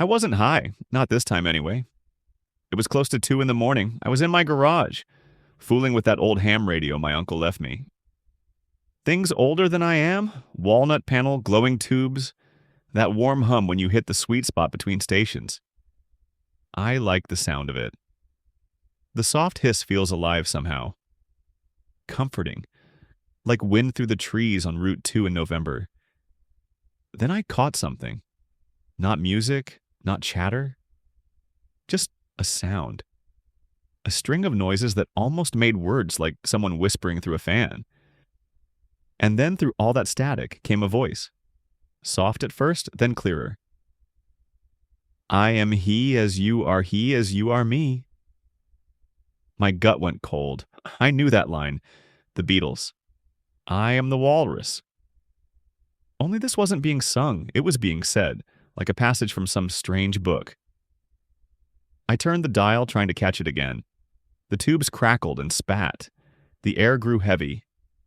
I wasn't high, not this time anyway. It was close to 2 in the morning. I was in my garage, fooling with that old ham radio my uncle left me. Things older than I am, walnut panel, glowing tubes, that warm hum when you hit the sweet spot between stations. I like the sound of it. The soft hiss feels alive somehow. Comforting, like wind through the trees on Route 2 in November. Then I caught something. Not music, not chatter. Just a sound. A string of noises that almost made words like someone whispering through a fan. And then through all that static came a voice. Soft at first, then clearer. I am he as you are me. My gut went cold. I knew that line. The Beatles. I am the walrus. Only this wasn't being sung, it was being said, like a passage from some strange book. I turned the dial, trying to catch it again. The tubes crackled and spat. The air grew heavy,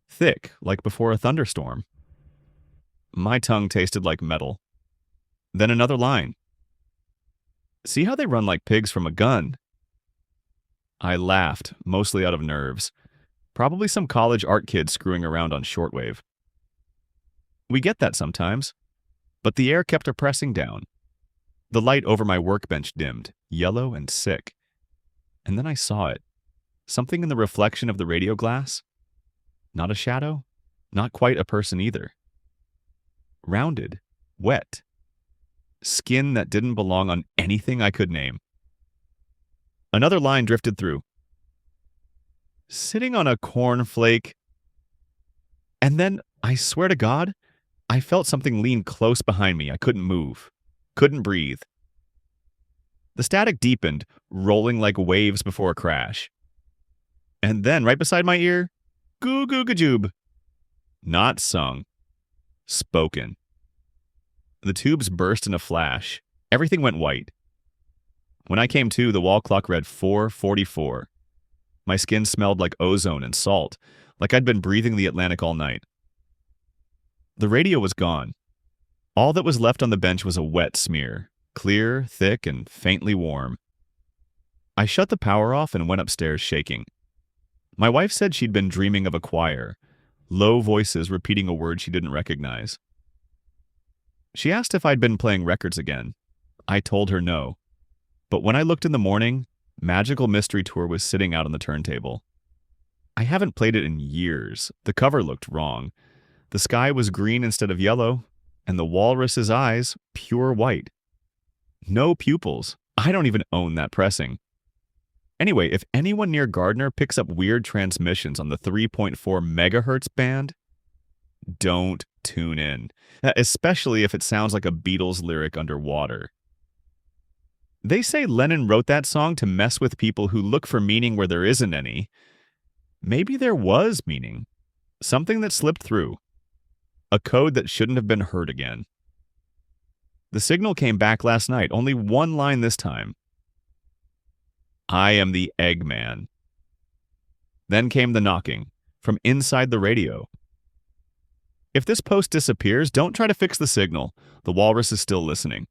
thick, like before a thunderstorm. My tongue tasted like metal. Then another line. See how they run like pigs from a gun? I laughed, mostly out of nerves. Probably some college art kid screwing around on shortwave. We get that sometimes. But the air kept oppressing down. The light over my workbench dimmed, yellow and sick. And then I saw it. Something in the reflection of the radio glass. Not a shadow, not quite a person either. Rounded, wet. Skin that didn't belong on anything I could name. Another line drifted through. Sitting on a cornflake. And then, I swear to God, I felt something lean close behind me. I couldn't move. Couldn't breathe. The static deepened, rolling like waves before a crash. And then, right beside my ear, goo goo gajoob. Not sung. Spoken. The tubes burst in a flash. Everything went white. When I came to, the wall clock read 4:44. My skin smelled like ozone and salt, like I'd been breathing the Atlantic all night. The radio was gone. All that was left on the bench was a wet smear, clear, thick, and faintly warm. I shut the power off and went upstairs shaking. My wife said she'd been dreaming of a choir, low voices repeating a word she didn't recognize. She asked if I'd been playing records again. I told her no. But when I looked in the morning, Magical Mystery Tour was sitting out on the turntable. I haven't played it in years. The cover looked wrong. The sky was green instead of yellow, and the walrus's eyes pure white. No pupils. I don't even own that pressing. Anyway, if anyone near Gardner picks up weird transmissions on the 3.4 megahertz band, don't tune in, especially if it sounds like a Beatles lyric underwater. They say Lennon wrote that song to mess with people who look for meaning where there isn't any. Maybe there was meaning. Something that slipped through. A code that shouldn't have been heard again. The signal came back last night, only one line this time. I am the Eggman. Then came the knocking, from inside the radio. If this post disappears, don't try to fix the signal. The walrus is still listening.